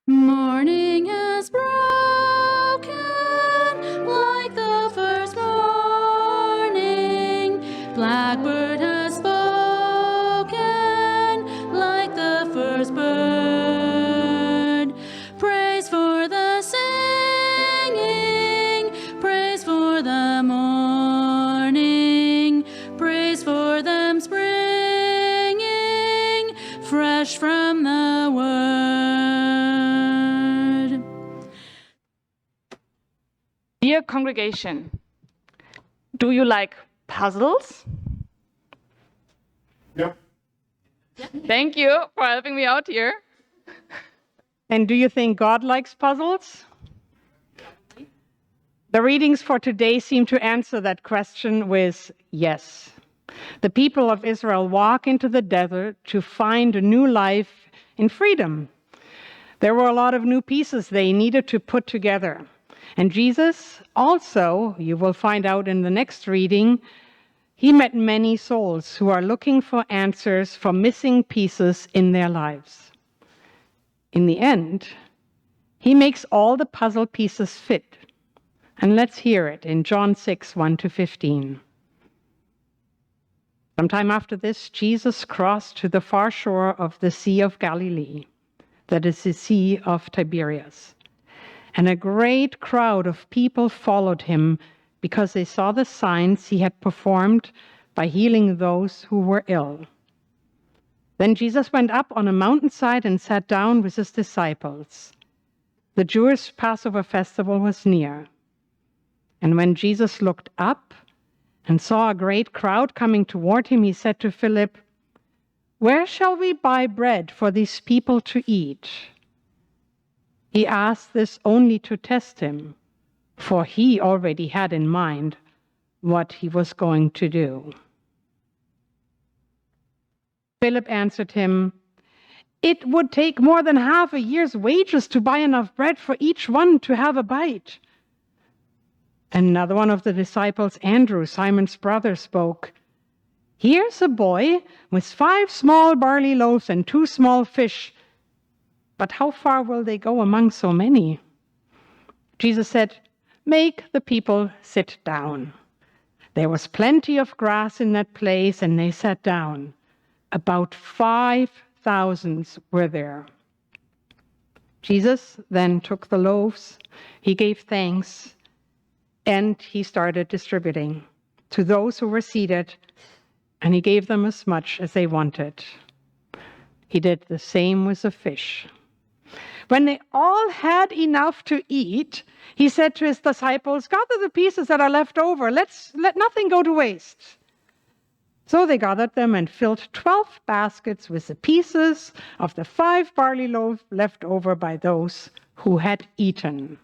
Morning has broken like the first morning. Blackbird has spoken like the first bird. Praise for the singing, praise for the morning, praise for them springing fresh from the word. Dear congregation, do you like puzzles? Yep. Thank you for helping me out here. And do you think God likes puzzles? The readings for today seem to answer that question with yes. The people of Israel walk into the desert to find a new life in freedom. There were a lot of new pieces they needed to put together. And Jesus also, you will find out in the next reading, he met many souls who are looking for answers for missing pieces in their lives. In the end, he makes all the puzzle pieces fit. And let's hear it in John 6, 1-15. Sometime after this, Jesus crossed to the far shore of the Sea of Galilee, that is the Sea of Tiberias. And a great crowd of people followed him because they saw the signs he had performed by healing those who were ill. Then Jesus went up on a mountainside and sat down with his disciples. The Jewish Passover festival was near. And when Jesus looked up and saw a great crowd coming toward him, he said to Philip, "Where shall we buy bread for these people to eat?" He asked this only to test him, for he already had in mind what he was going to do. Philip answered him, "It would take more than half a year's wages to buy enough bread for each one to have a bite." Another one of the disciples, Andrew, Simon's brother, spoke, "Here's a boy with 5 small barley loaves and 2 small fish. But how far will they go among so many?" Jesus said, "Make the people sit down." There was plenty of grass in that place, and they sat down. About 5,000 were there. Jesus then took the loaves, he gave thanks, and he started distributing to those who were seated, and he gave them as much as they wanted. He did the same with the fish. When they all had enough to eat, he said to his disciples, "Gather the pieces that are left over. Let nothing go to waste." So they gathered them and filled 12 baskets with the pieces of the 5 barley loaves left over by those who had eaten.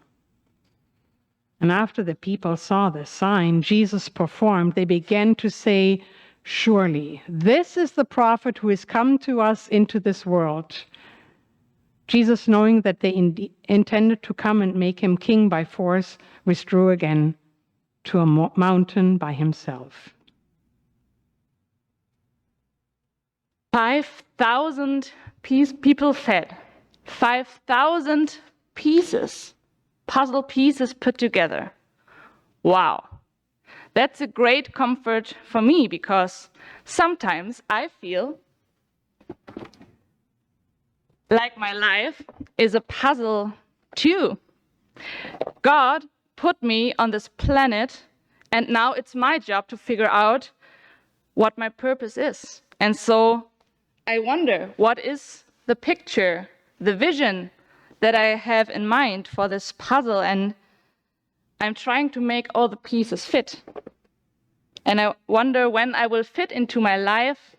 And after the people saw the sign Jesus performed, they began to say, "Surely this is the prophet who has come to us into this world." Jesus, knowing that they intended to come and make him king by force, withdrew again to a mountain by himself. 5,000 people fed. 5,000 pieces, puzzle pieces put together. Wow. That's a great comfort for me because sometimes I feel like my life is a puzzle too. God put me on this planet, and now it's my job to figure out what my purpose is. And so I wonder, what is the picture, the vision that I have in mind for this puzzle? And I'm trying to make all the pieces fit. And I wonder when I will fit into my life,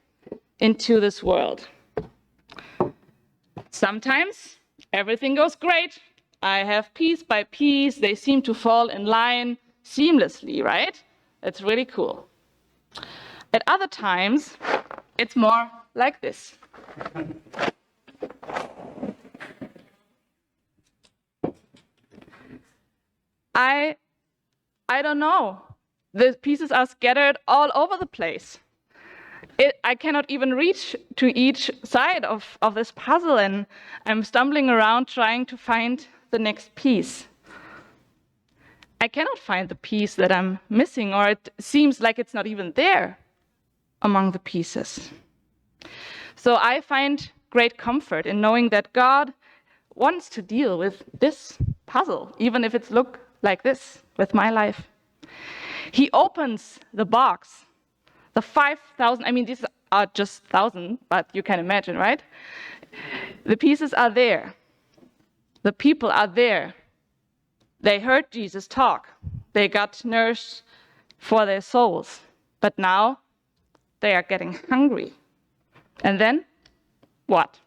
into this world. Sometimes everything goes great. I have piece by piece, they seem to fall in line seamlessly, right? It's really cool. At other times, it's more like this. I don't know. The pieces are scattered all over the place. I cannot even reach to each side of this puzzle, and I'm stumbling around trying to find the next piece. I cannot find the piece that I'm missing, or it seems like it's not even there among the pieces. So I find great comfort in knowing that God wants to deal with this puzzle, even if it looks like this with my life. He opens the box, the 5,000, I mean, these are just 1,000, but you can imagine, right? The pieces are there. The people are there. They heard Jesus talk. They got nourished for their souls. But now they are getting hungry. And then what?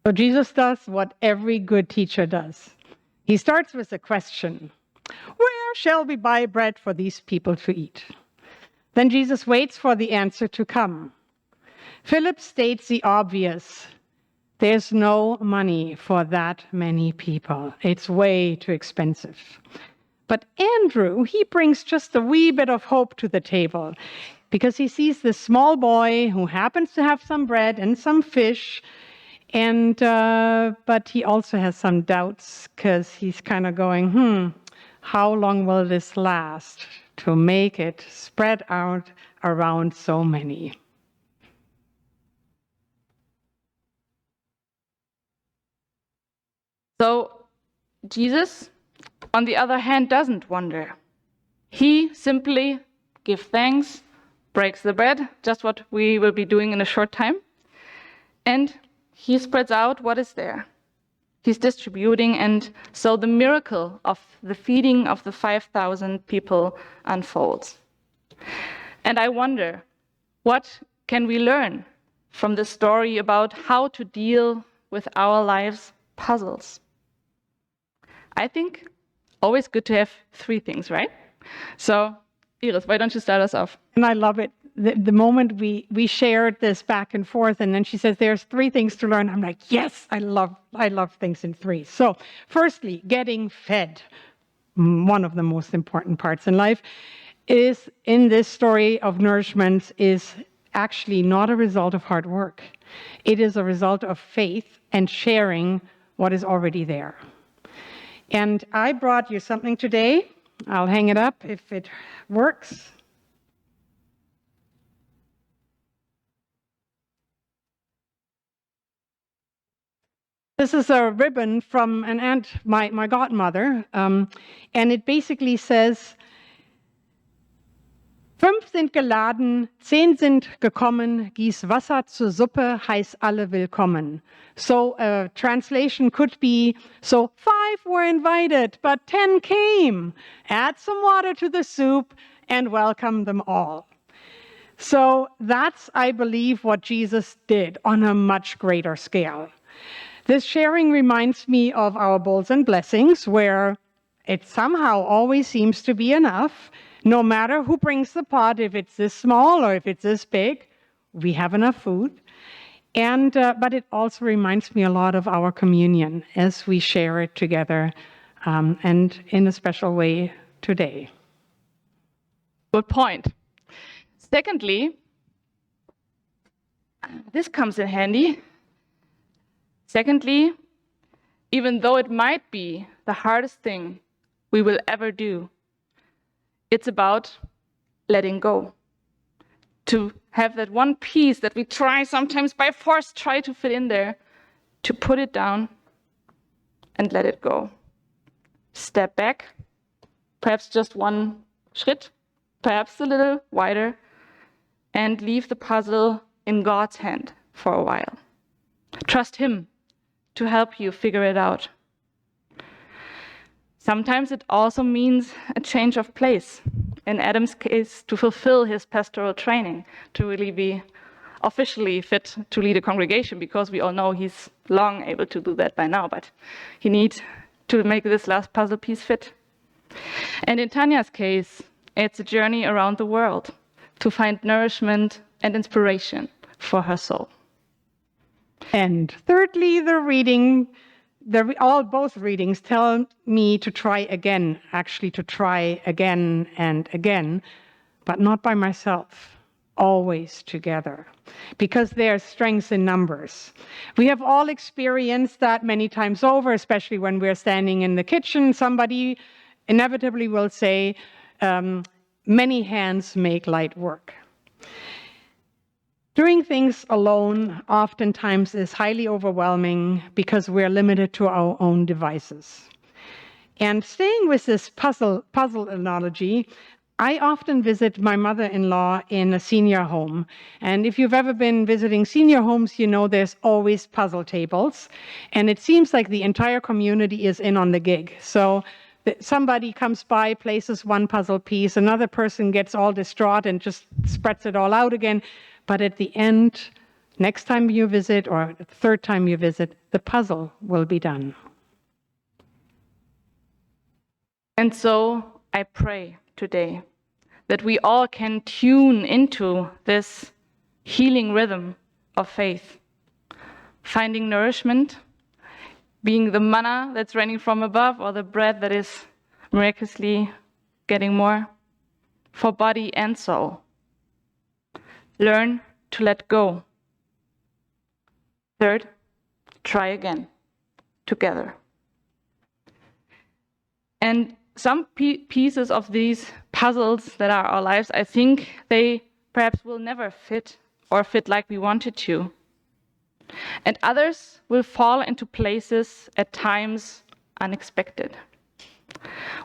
So Jesus does what every good teacher does. He starts with a question. Where shall we buy bread for these people to eat? Then Jesus waits for the answer to come. Philip states the obvious. There's no money for that many people. It's way too expensive. But Andrew, he brings just a wee bit of hope to the table because he sees this small boy who happens to have some bread and some fish, and but he also has some doubts because he's kind of going, how long will this last to make it spread out around so many? So Jesus, on the other hand, doesn't wonder. He simply gives thanks, breaks the bread, just what we will be doing in a short time, and he spreads out what is there. He's distributing, and so the miracle of the feeding of the 5,000 people unfolds. And I wonder, what can we learn from this story about how to deal with our life's puzzles? I think always good to have 3 things, right? So, Iris, why don't you start us off? And I love it. The moment we shared this back and forth, and then she says, there's 3 things to learn. I'm like, yes, I love things in 3. So, firstly, getting fed. One of the most important parts in life is, in this story of nourishment, is actually not a result of hard work. It is a result of faith and sharing what is already there. And I brought you something today. I'll hang it up if it works. This is a ribbon from an aunt, my godmother, and it basically says, 5 sind geladen, 10 sind gekommen, gieß Wasser zur Suppe, heiß alle willkommen. So a translation could be, so 5 were invited, but 10 came. Add some water to the soup and welcome them all. So that's, I believe, what Jesus did on a much greater scale. This sharing reminds me of our bowls and blessings, where it somehow always seems to be enough. No matter who brings the pot, if it's this small or if it's this big, we have enough food. And but it also reminds me a lot of our communion as we share it together, and in a special way today. Good point. Secondly, this comes in handy. Secondly, even though it might be the hardest thing we will ever do, it's about letting go. To have that one piece that we try sometimes by force, try to fit in there, to put it down and let it go. Step back, perhaps just one Schritt, perhaps a little wider, and leave the puzzle in God's hand for a while. Trust Him to help you figure it out. Sometimes it also means a change of place. In Adam's case, to fulfill his pastoral training, to really be officially fit to lead a congregation, because we all know he's long able to do that by now, but he needs to make this last puzzle piece fit. And in Tanya's case, it's a journey around the world to find nourishment and inspiration for her soul. And thirdly, both readings tell me to try again and again, but not by myself, always together, because there are strengths in numbers. We have all experienced that many times over, especially when we're standing in the kitchen. Somebody inevitably will say, many hands make light work. Doing things alone oftentimes is highly overwhelming because we're limited to our own devices. And staying with this puzzle analogy, I often visit my mother-in-law in a senior home. And if you've ever been visiting senior homes, you know there's always puzzle tables. And it seems like the entire community is in on the gig. So somebody comes by, places one puzzle piece, another person gets all distraught and just spreads it all out again. But at the end, next time you visit or the third time you visit, the puzzle will be done. And so I pray today that we all can tune into this healing rhythm of faith, finding nourishment, being the manna that's raining from above or the bread that is miraculously getting more for body and soul. Learn to let go. Third, try again, together. And some pieces of these puzzles that are our lives, I think they perhaps will never fit or fit like we wanted to. And others will fall into places at times unexpected.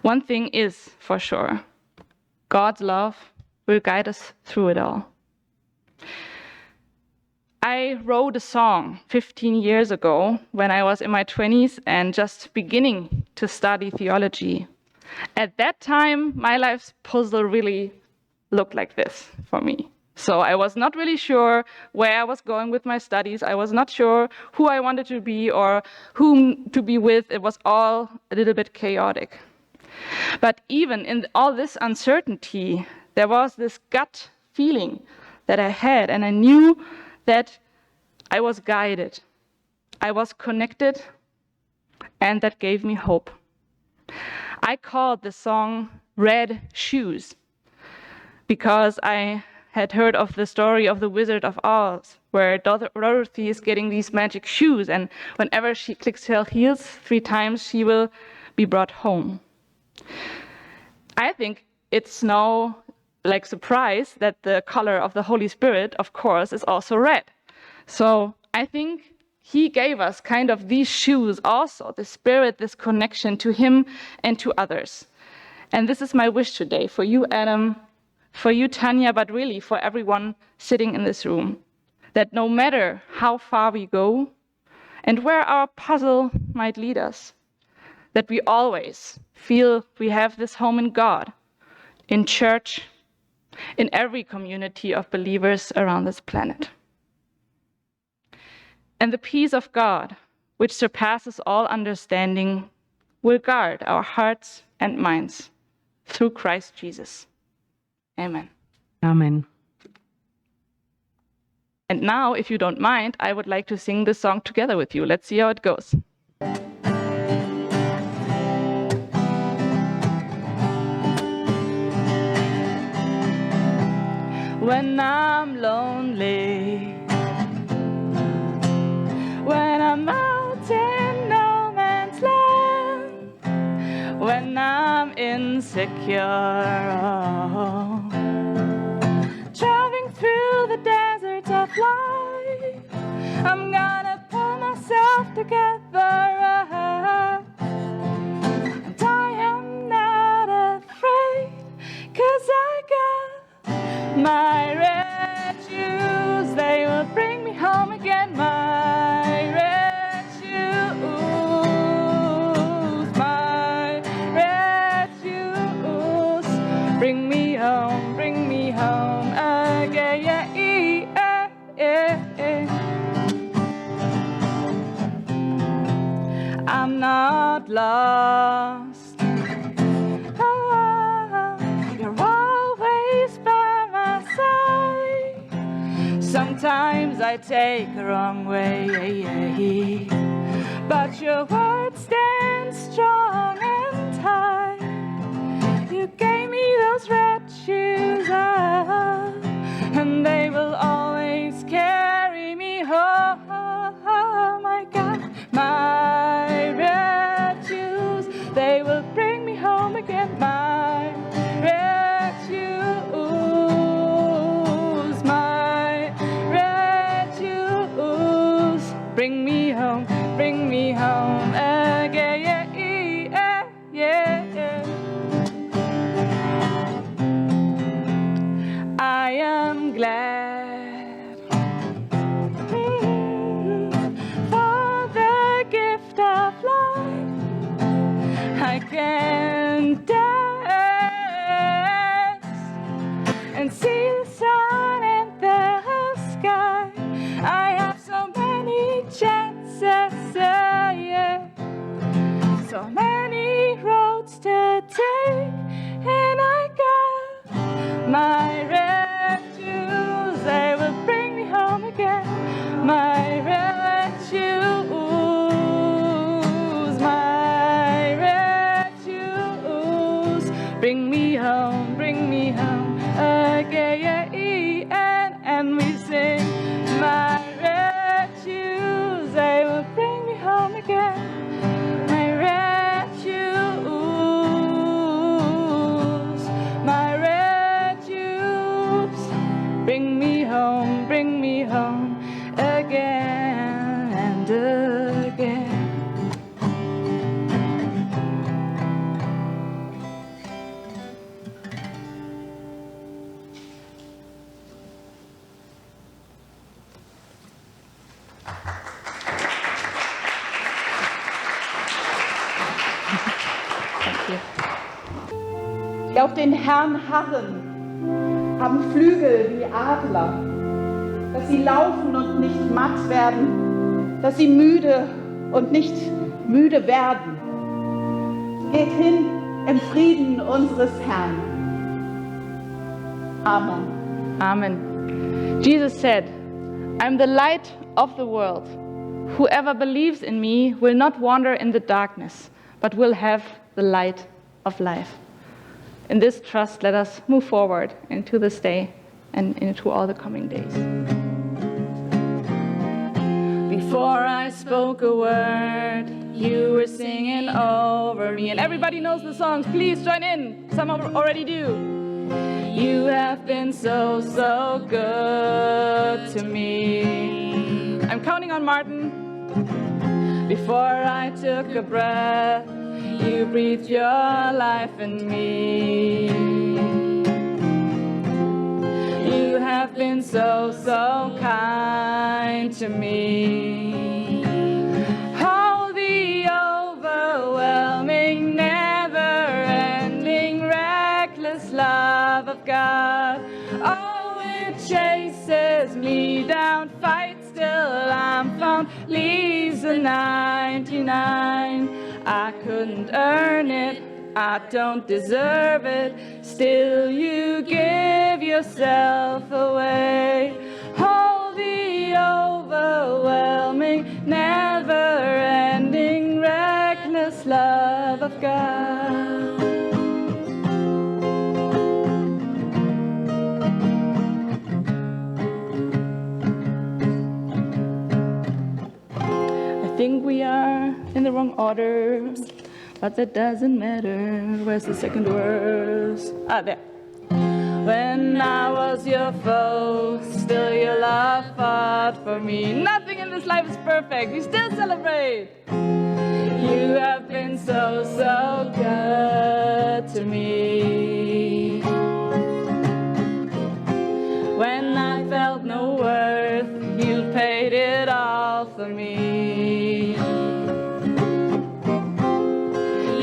One thing is for sure, God's love will guide us through it all. I wrote a song 15 years ago when I was in my 20s and just beginning to study theology. At that time, my life's puzzle really looked like this for me. So I was not really sure where I was going with my studies. I was not sure who I wanted to be or whom to be with. It was all a little bit chaotic. But even in all this uncertainty, there was this gut feeling that I had, and I knew that I was guided, I was connected, and that gave me hope. I called the song Red Shoes because I had heard of the story of the Wizard of Oz, where Dorothy is getting these magic shoes, and whenever she clicks her heels 3 times, she will be brought home. I think it's no surprise that the color of the Holy Spirit, of course, is also red. So I think he gave us kind of these shoes also, the Spirit, this connection to him and to others. And this is my wish today for you, Adam, for you, Tanya, but really for everyone sitting in this room, that no matter how far we go and where our puzzle might lead us, that we always feel we have this home in God, in church, in every community of believers around this planet. And the peace of God, which surpasses all understanding, will guard our hearts and minds through Christ Jesus. Amen. Amen. And now, if you don't mind, I would like to sing this song together with you. Let's see how it goes. When I'm lonely, when I'm out in no man's land, when I'm insecure, traveling through the deserts of life, I'm gonna pull myself together, and I am not afraid, 'cause I got my red shoes. They will bring me home again, my red shoes, my red shoes, bring me home again, yeah, yeah, yeah. I'm not lost, you're always by my side. Sometimes I take a wrong way, but your word stands strong and high. You gave me those red shoes, and gift of life. I can dance and see the sun and the sky. I have so many chances, yeah. So many roads to take, and I got my refuge. They will bring me home again. My refuge, my refuge. Bring me home again. And we sing, my refuge. They will bring me home again. My refuge, my refuge. Bring me home again and again. Die auf den Herrn harren, haben Flügel wie Adler, dass sie laufen und nicht matt werden, dass sie müde und nicht müde werden. Geht hin im Frieden unseres Herrn. Amen. Amen. Jesus said, I'm the light of the world. Whoever believes in me will not wander in the darkness, but will have the light of life. In this trust, let us move forward into this day and into all the coming days. Before I spoke a word, you were singing over me. And everybody knows the songs. Please join in. Some already do. You have been so, so good to me. I'm counting on Martin. Before I took a breath, you breathed your life in me. You have been so, so kind to me. Oh, the overwhelming, never-ending, reckless love of God. Oh, it chases me down, fights till I'm found, leaves the 99. I couldn't earn it, I don't deserve it, still you give yourself away. Oh, the overwhelming, never-ending, reckless love of God. I think we are in the wrong order, but that doesn't matter. Where's the second verse? Ah, there. When I was your foe, still your love fought for me. Nothing in this life is perfect, we still celebrate. You have been so, so good to me. When I felt no worth, you paid it all for me.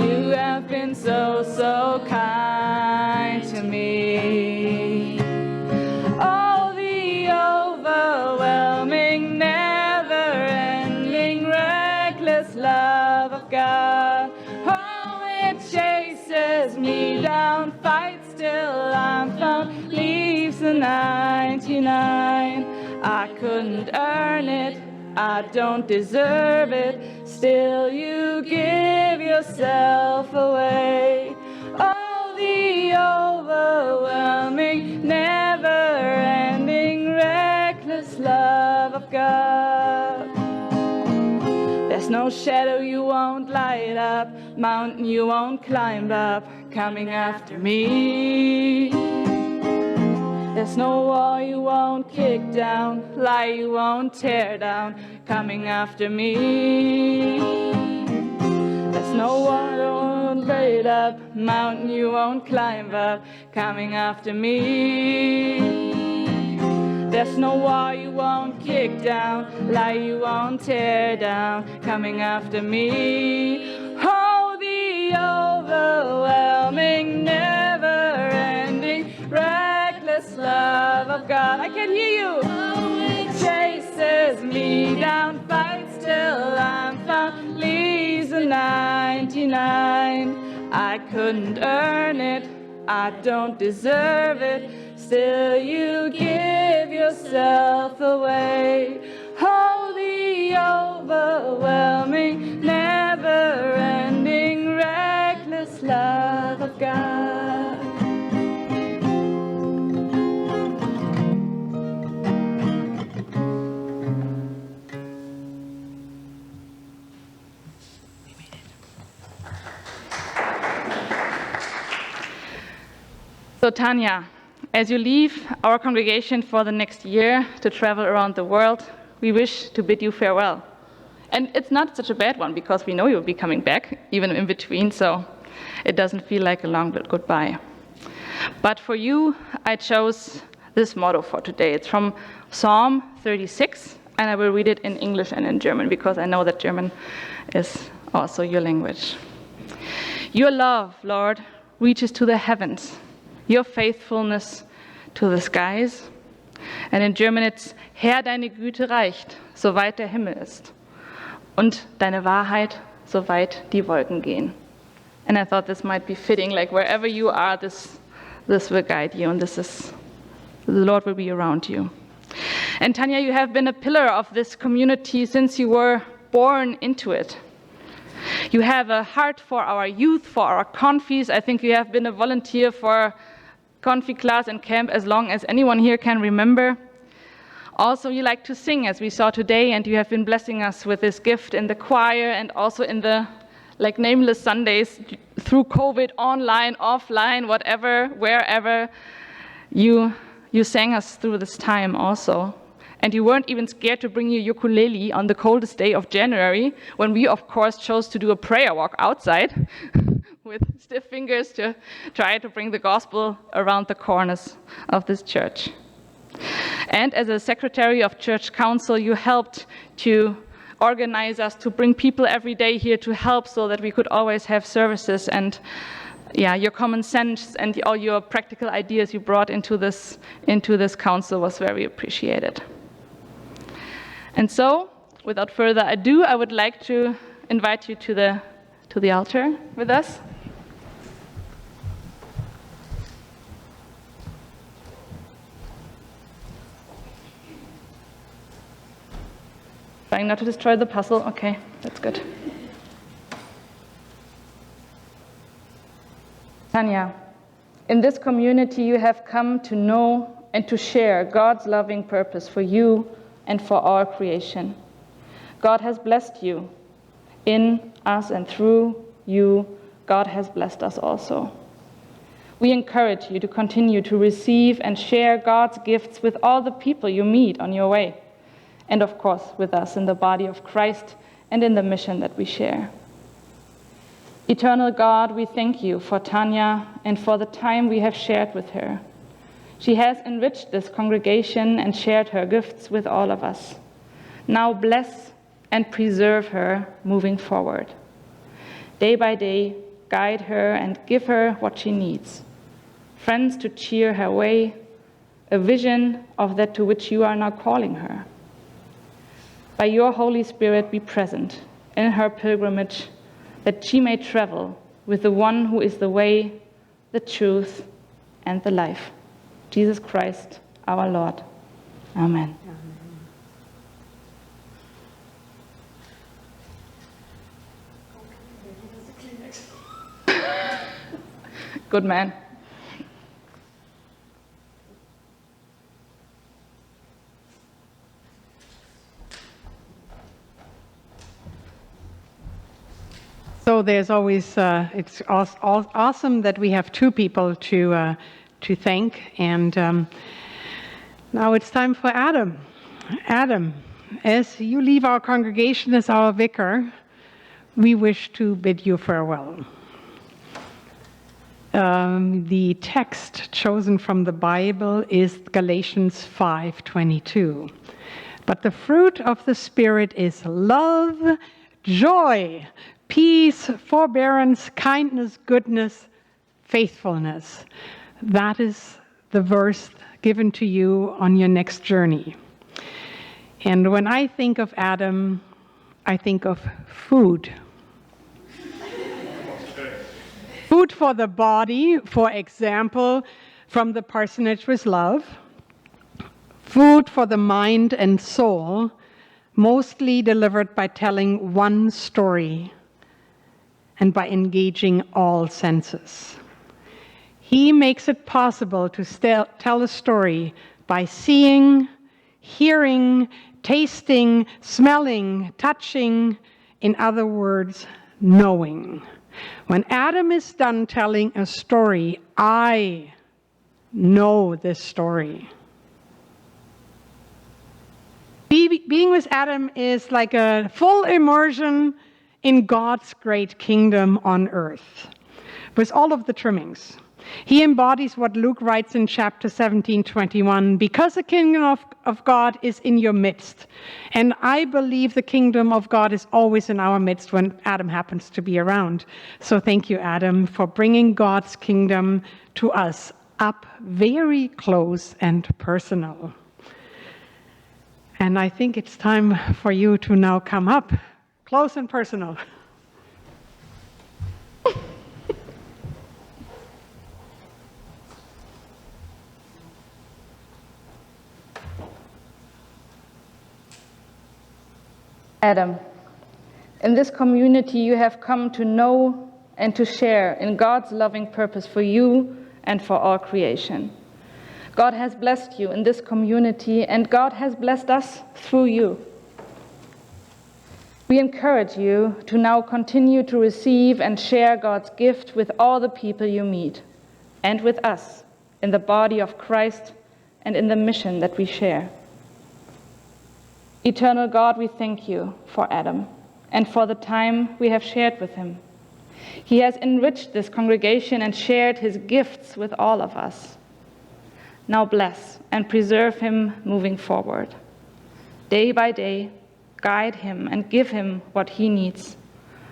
You have been so, so kind to me. Oh, the overwhelming, never-ending, reckless love of God. Oh, it chases me down, fights till I'm found, leaves the 99. I couldn't earn it, I don't deserve it, still you give yourself away. Oh, the overwhelming, never-ending, reckless love of God. There's no shadow you won't light up, mountain you won't climb up, coming after me. There's no wall you won't kick down, lie you won't tear down, coming after me. There's no wall you won't light up, mountain you won't climb up, coming after me. There's no wall you won't kick down, lie you won't tear down, coming after me. Oh, the overwhelming, never-ending, reckless love of God. I can hear you. It chases me down, fights till I'm found, leaves the 99. I couldn't earn it, I don't deserve it, still you give yourself away. Oh, the overwhelming, never-ending, reckless love of God. So Tanya, as you leave our congregation for the next year to travel around the world, we wish to bid you farewell. And it's not such a bad one, because we know you'll be coming back, even in between, so it doesn't feel like a long goodbye. But for you, I chose this motto for today. It's from Psalm 36, and I will read it in English and in German, because I know that German is also your language. Your love, Lord, reaches to the heavens, your faithfulness to the skies. And in German it's, Herr, deine Güte reicht, soweit der Himmel ist. Und deine Wahrheit, soweit die Wolken gehen. And I thought this might be fitting, like wherever you are, this will guide you, and the Lord will be around you. And Tanya, you have been a pillar of this community since you were born into it. You have a heart for our youth, for our confis. I think you have been a volunteer for Confi class and camp as long as anyone here can remember. Also, you like to sing, as we saw today, and you have been blessing us with this gift in the choir and also in the nameless Sundays through COVID, online, offline, whatever, wherever. You sang us through this time also. And you weren't even scared to bring your ukulele on the coldest day of January, when we, of course, chose to do a prayer walk outside with stiff fingers to try to bring the gospel around the corners of this church. And as a secretary of church council, you helped to organize us to bring people every day here to help so that we could always have services. And your common sense and all your practical ideas you brought into this council was very appreciated. And so, without further ado, I would like to invite you to the altar with us. Trying not to destroy the puzzle. Okay, that's good. Tanya, in this community you have come to know and to share God's loving purpose for you and for all creation. God has blessed you. In us and through you, God has blessed us also. We encourage you to continue to receive and share God's gifts with all the people you meet on your way, and of course with us in the body of Christ and in the mission that we share. Eternal God, we thank you for Tanya and for the time we have shared with her. She has enriched this congregation and shared her gifts with all of us. Now bless and preserve her moving forward. Day by day, guide her and give her what she needs. Friends to cheer her way, a vision of that to which you are now calling her. By your Holy Spirit be present in her pilgrimage, that she may travel with the one who is the way, the truth, and the life, Jesus Christ, our Lord. Amen. Good man. So there's always, it's awesome that we have two people to thank. And now it's time for Adam. Adam, as you leave our congregation as our vicar, we wish to bid you farewell. The text chosen from the Bible is Galatians 5:22. But the fruit of the Spirit is love, joy, peace, forbearance, kindness, goodness, faithfulness. That is the verse given to you on your next journey. And when I think of Adam, I think of food. Food for the body, for example, from the parsonage with love. Food for the mind and soul, mostly delivered by telling one story and by engaging all senses. He makes it possible to tell a story by seeing, hearing, tasting, smelling, touching, in other words, knowing. When Adam is done telling a story, I know this story. Being with Adam is like a full immersion in God's great kingdom on earth, with all of the trimmings. He embodies what Luke writes in chapter 17:21, because the kingdom of God is in your midst. And I believe the kingdom of God is always in our midst when Adam happens to be around. So thank you, Adam, for bringing God's kingdom to us up very close and personal. And I think it's time for you to now come up close and personal. Adam, in this community you have come to know and to share in God's loving purpose for you and for all creation. God has blessed you in this community, and God has blessed us through you. We encourage you to now continue to receive and share God's gift with all the people you meet, and with us in the body of Christ and in the mission that we share. Eternal God, we thank you for Adam and for the time we have shared with him. He has enriched this congregation and shared his gifts with all of us. Now bless and preserve him moving forward. Day by day, guide him and give him what he needs.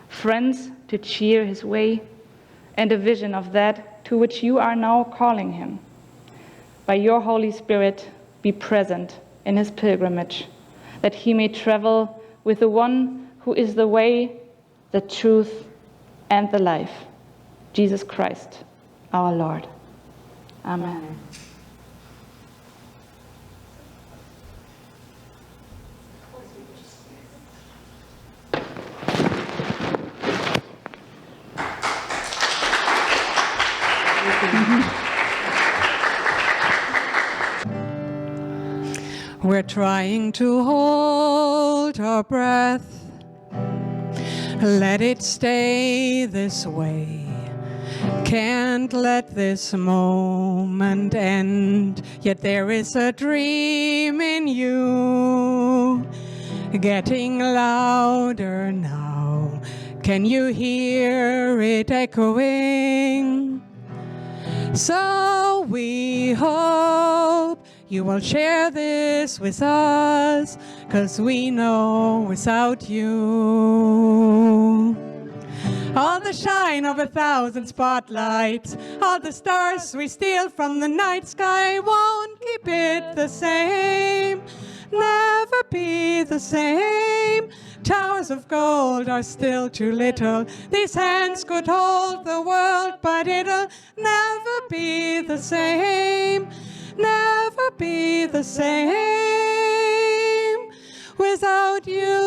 Friends to cheer his way, and a vision of that to which you are now calling him. By your Holy Spirit, be present in his pilgrimage, that he may travel with the one who is the way, the truth, and the life, Jesus Christ, our Lord. Amen. We're trying to hold our breath. Let it stay this way. Can't let this moment end. Yet there is a dream in you, getting louder now. Can you hear it echoing? So we hope you will share this with us, 'cause we know without you, all the shine of 1,000 spotlights, all the stars we steal from the night sky won't keep it the same, never be the same. Towers of gold are still too little. These hands could hold the world, but it'll never be the same. Never be the same without you.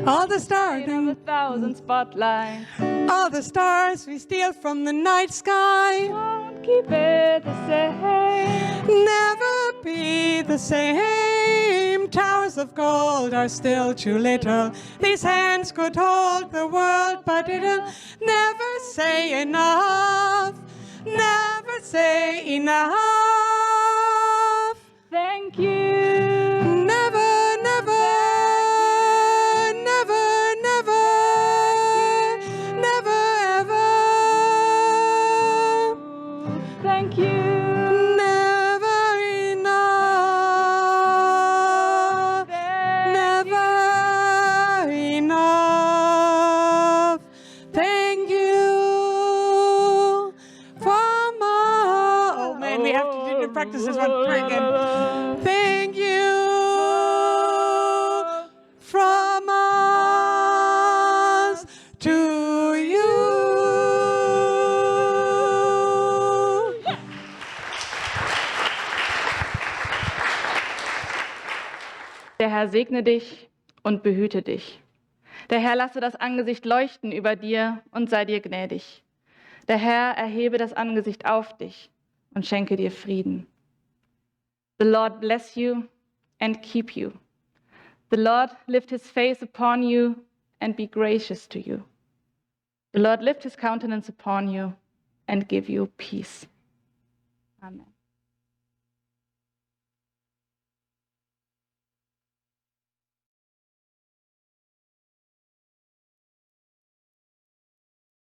All the stars of 1,000 spotlights, all the stars we steal from the night sky won't keep it the same. Never be the same. Towers of gold are still too little. These hands could hold the world, but it'll never say enough. Never say enough. Thank you. Never, never, never, never. Der Herr segne dich und behüte dich. Der Herr lasse das Angesicht leuchten über dir und sei dir gnädig. Der Herr erhebe das Angesicht auf dich und schenke dir Frieden. The Lord bless you and keep you. The Lord lift his face upon you and be gracious to you. The Lord lift his countenance upon you and give you peace. Amen.